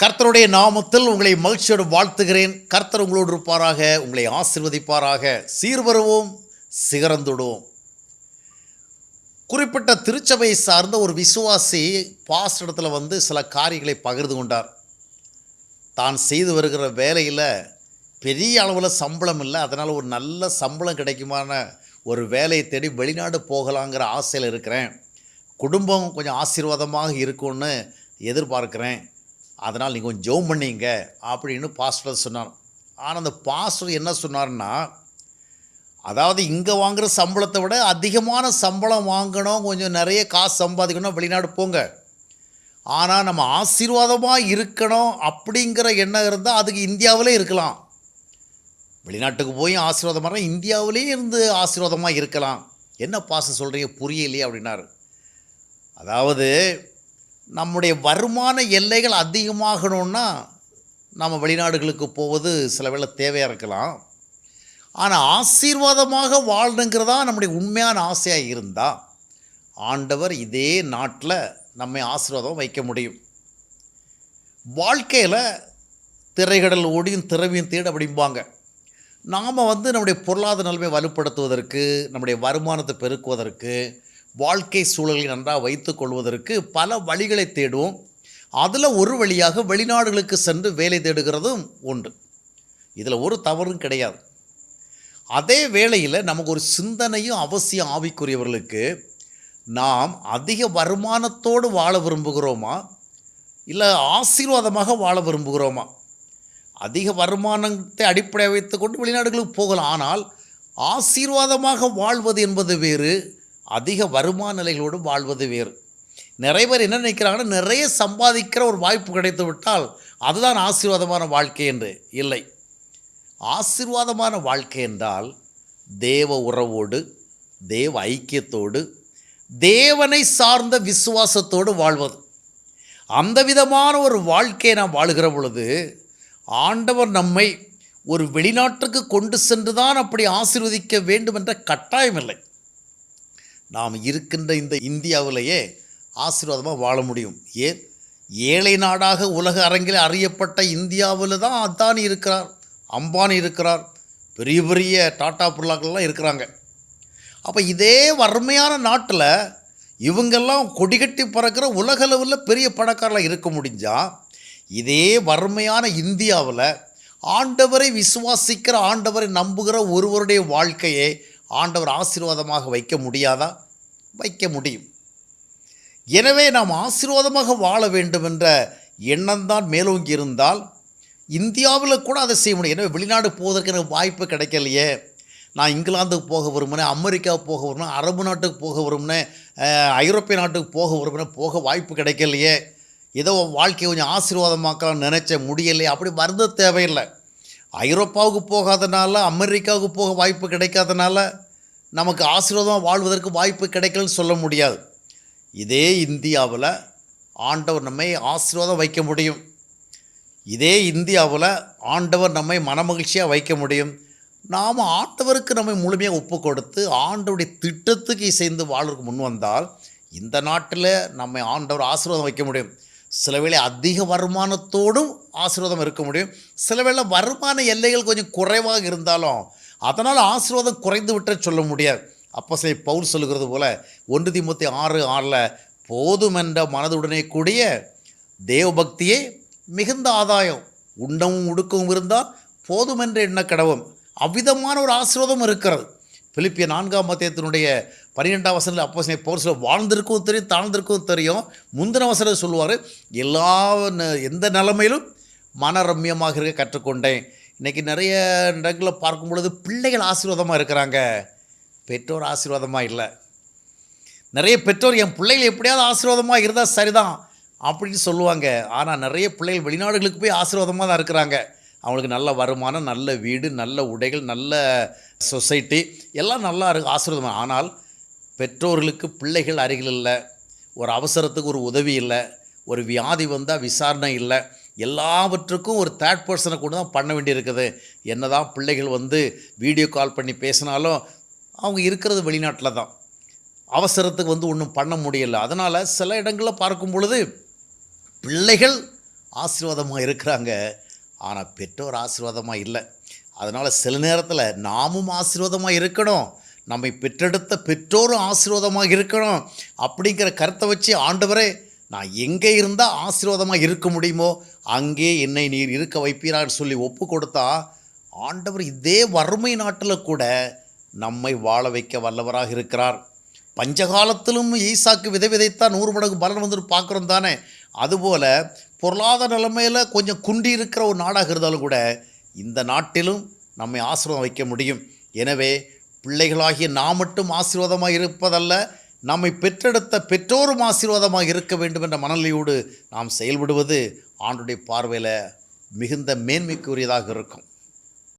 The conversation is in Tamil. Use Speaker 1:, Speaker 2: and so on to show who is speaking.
Speaker 1: கர்த்தருடைய நாமத்தில் உங்களை மகிழ்ச்சியோடு வாழ்த்துகிறேன். கர்த்தர் உங்களோடு இருப்பாராக, உங்களை ஆசீர்வதிப்பாராக. சீர்வருவோம், சிகரந்துடுவோம். குறிப்பிட்ட திருச்சபை சார்ந்த ஒரு விசுவாசி பாஸ்ட் இடத்துல சில காரியங்களை பகிர்ந்து கொண்டார். தான் செய்து வருகிற வேலையில் பெரிய அளவில் சம்பளம் இல்லை, அதனால் ஒரு நல்ல சம்பளம் கிடைக்குமான ஒரு வேலையை தேடி வெளிநாடு போகலாங்கிற ஆசையில் இருக்கிறேன். குடும்பம் கொஞ்சம் ஆசீர்வாதமாக இருக்கும்னு எதிர்பார்க்குறேன், அதனால் நீங்கள் கொஞ்சம் ஜெபம் பண்ணிங்க அப்படின்னு பாஸ்டர் சொன்னார். ஆனால் அந்த பாஸ்டர் என்ன சொன்னார்னா, அதாவது இங்கே வாங்குகிற சம்பளத்தை விட அதிகமான சம்பளம் வாங்கணும், கொஞ்சம் நிறைய காசு சம்பாதிக்கணும், வெளிநாடு போங்க. ஆனால் நம்ம ஆசீர்வாதமாக இருக்கணும் அப்படிங்கிற எண்ணம் இருந்தால் அதுக்கு இந்தியாவிலே இருக்கலாம். வெளிநாட்டுக்கு போய் ஆசீர்வாதமாக இந்தியாவிலே இருந்து ஆசீர்வாதமாக இருக்கலாம். என்ன பாஸ்டர் சொல்கிறீங்க, புரியலையே அப்படின்னாரு. அதாவது நம்முடைய வருமான எல்லைகள் அதிகமாகணும்னா நம்ம வெளிநாடுகளுக்கு போவது சில வேளை தேவையாக இருக்கலாம். ஆனால் ஆசீர்வாதமாக வாழணுங்கிறதா நம்முடைய உண்மையான ஆசையாக இருந்தால் ஆண்டவர் இதே நாட்டில் நம்மை ஆசீர்வாதம் வைக்க முடியும். வாழ்க்கையில் திரைகடல் ஓடியும் திறவியும் தேடு அப்படிம்பாங்க. நாம் நம்முடைய பொருளாதார நிலைமை வலுப்படுத்துவதற்கு, நம்முடைய வருமானத்தை பெருக்குவதற்கு, வாழ்க்கை சூழலை நன்றாக வைத்து கொள்வதற்கு பல வழிகளை தேடுவோம். அதில் ஒரு வழியாக வெளிநாடுகளுக்கு சென்று வேலை தேடுகிறதும் உண்டு. இதில் ஒரு தவறும் கிடையாது. அதே வேளையில் நமக்கு ஒரு சிந்தனையும் அவசியம். ஆவிக்குரியவர்களுக்கு நாம் அதிக வருமானத்தோடு வாழ விரும்புகிறோமா, இல்லை ஆசீர்வாதமாக வாழ விரும்புகிறோமா? அதிக வருமானத்தை அடிப்படையாக வைத்து கொண்டு வெளிநாடுகளுக்கு போகலாம். ஆனால் ஆசீர்வாதமாக வாழ்வது என்பது வேறு, அதிக வருமான நிலைகளோடு வாழ்வது வேறு. நிறைய பேர் என்ன நினைக்கிறாங்கன்னா, நிறைய சம்பாதிக்கிற ஒரு வாய்ப்பு கிடைத்து விட்டால் அதுதான் ஆசீர்வாதமான வாழ்க்கை என்று. இல்லை, ஆசீர்வாதமான வாழ்க்கை என்றால் தேவ உறவோடு, தேவ ஐக்கியத்தோடு, தேவனை சார்ந்த விசுவாசத்தோடு வாழ்வது. அந்த விதமான ஒரு வாழ்க்கையை நாம் வாழுகிற பொழுது ஆண்டவர் நம்மை ஒரு வெளிநாட்டுக்கு கொண்டு சென்று தான் அப்படி ஆசீர்வதிக்க வேண்டும் என்ற கட்டாயம் இல்லை. நாம் இருக்கின்ற இந்த இந்தியாவிலேயே ஆசீர்வாதமாக வாழ முடியும். ஏன், ஏழை நாடாக உலக அரங்கில் அறியப்பட்ட இந்தியாவில் தான் அதானி இருக்கிறார், அம்பானி இருக்கிறார், பெரிய பெரிய டாட்டா பிர்லாக்கள்லாம் இருக்கிறாங்க. அப்போ இதே வறுமையான நாட்டில் இவங்கெல்லாம் கொடிகட்டி பறக்கிற உலகளவில் பெரிய பணக்காரலாம் இருக்க முடிஞ்சால், இதே வறுமையான இந்தியாவில் ஆண்டவரை விசுவாசிக்கிற, ஆண்டவரை நம்புகிற ஒருவருடைய வாழ்க்கையை ஆண்டவர் ஆசீர்வாதமாக வைக்க முடியாதா? வைக்க முடியும். எனவே நாம் ஆசீர்வாதமாக வாழ வேண்டும் என்ற எண்ணம்தான் மேலோங்கி இருந்தால் இந்தியாவில் கூட அதை செய்ய முடியும். எனவே வெளிநாடு போவதற்கு எனக்கு வாய்ப்பு கிடைக்கலையே, நான் இங்கிலாந்துக்கு போக விரும்பினேன், அமெரிக்காவுக்கு போக விரும்பினேன், அரபு நாட்டுக்கு போக விரும்பினேன், ஐரோப்பிய நாட்டுக்கு போக விரும்பினேன், போக வாய்ப்பு கிடைக்கலையே, ஏதோ வாழ்க்கையை கொஞ்சம் ஆசீர்வாதமாக்கலாம் நினச்ச முடியலையே, அப்படி வருந்த தேவையில்லை. ஐரோப்பாவுக்கு போகாதனால, அமெரிக்காவுக்கு போக வாய்ப்பு கிடைக்காதனால நமக்கு ஆசீர்வாதமாக வாழ்வதற்கு வாய்ப்பு கிடைக்கலன்னு சொல்ல முடியாது. இதே இந்தியாவில் ஆண்டவர் நம்மை ஆசீர்வாதம் வைக்க முடியும். இதே இந்தியாவில் ஆண்டவர் நம்மை மனமகிழ்ச்சியாக வைக்க முடியும். நாம் ஆண்டவருக்கு நம்மை முழுமையாக ஒப்பு கொடுத்து ஆண்டவருடைய திட்டத்துக்கு இசைந்து வாழ்வதற்கு முன் வந்தால் இந்த நாட்டில் நம்மை ஆண்டவர் ஆசீர்வாதம் வைக்க முடியும். சில வேளை அதிக வருமானத்தோடும் ஆசீர்வாதம் இருக்க முடியும். சில வேளை வருமான எல்லைகள் கொஞ்சம் குறைவாக இருந்தாலும் அதனால் ஆசீர்வாதம் குறைந்து விட்ட சொல்ல முடியாது. அப்போஸ்தலன் பவுல் சொல்லுகிறது போல 1 தீமோத்தேயு 6:6 போதுமென்ற மனதுடனே கூடிய தேவபக்தியே மிகுந்த ஆதாயம், உண்டவும் உடுக்கவும் இருந்தால் போதுமென்ற எண்ண கடவும். அவ்விதமான ஒரு ஆசீர்வாதம் இருக்கிறது. பிலிப்பியர் 4:12 அப்போஸ்தலன் பவுல் சொல்ல, வாழ்ந்திருக்கவும் தெரியும், தாழ்ந்திருக்கவும் தெரியும். முந்தின வசனம் சொல்லுவார், எந்த நிலைமையிலும் மனரம்யமாக இருக்க கற்றுக்கொண்டேன். இன்றைக்கி நிறைய இடங்களில் பார்க்கும் பொழுது பிள்ளைகள் ஆசீர்வாதமாக இருக்கிறாங்க, பெற்றோர் ஆசீர்வாதமாக இல்லை. நிறைய பெற்றோர் என் பிள்ளைகள் எப்படியாவது ஆசீர்வாதமாக இருந்தால் சரிதான் அப்படின்னு சொல்லுவாங்க. ஆனால் நிறைய பிள்ளைகள் வெளிநாடுகளுக்கு போய் ஆசீர்வாதமாக தான் இருக்கிறாங்க. அவங்களுக்கு நல்ல வருமானம், நல்ல வீடு, நல்ல உடைகள், நல்ல சொசைட்டி எல்லாம் நல்லா இருக்குது, ஆசீர்வாதம். ஆனால் பெற்றோர்களுக்கு பிள்ளைகள் அருகில் இல்லை, ஒரு அவசரத்துக்கு ஒரு உதவி இல்லை, ஒரு வியாதி வந்தால் விசாரணை இல்லை, எல்லாவற்றுக்கும் ஒரு தேர்ட் பர்சனை கூட தான் பண்ண வேண்டியிருக்குது. என்ன தான் பிள்ளைகள் வீடியோ கால் பண்ணி பேசினாலும் அவங்க இருக்கிறது வெளிநாட்டில் தான். அவசரத்துக்கு ஒன்றும் பண்ண முடியலை. அதனால் சில இடங்களில் பார்க்கும் பொழுது பிள்ளைகள் ஆசீர்வாதமாக இருக்கிறாங்க, ஆனால் பெற்றோர் ஆசீர்வாதமாக இல்லை. அதனால் சில நேரத்தில் நாமும் ஆசீர்வாதமாக இருக்கணும், நம்மை பெற்றெடுத்த பெற்றோரும் ஆசீர்வாதமாக இருக்கணும் அப்படிங்கிற கருத்தை வச்சு, ஆண்டவரே நான் எங்கே இருந்தால் ஆசீர்வாதமாக இருக்க முடியுமோ அங்கே என்னை நீர் இருக்க வைப்பீரான்னு சொல்லி ஒப்பு கொடுத்தா, ஆண்டவர் இதே வறுமை நாட்டில் கூட நம்மை வாழ வைக்க வல்லவராக இருக்கிறார். பஞ்சகாலத்திலும் ஈசாக்கு விதை விதைத்தா 100 மடங்கு பலன் வந்துட்டு பார்க்குறோம் தானே. அதுபோல் பொருளாதார நிலைமையில் கொஞ்சம் குண்டி இருக்கிற ஒரு நாடாக இருந்தாலும் கூட இந்த நாட்டிலும் நம்மை ஆசீர்வாதம் வைக்க முடியும். எனவே பிள்ளைகளாகிய நாம் மட்டும் ஆசீர்வாதமாக இருப்பதல்ல, நம்மை பெற்றெடுத்த பெற்றோரும் ஆசீர்வாதமாக இருக்க வேண்டும் என்ற மனநிலையோடு நாம் செயல்படுவது ஆண்டுடைய பார்வையில் மிகுந்த மேன்மைக்குரியதாக இருக்கும்.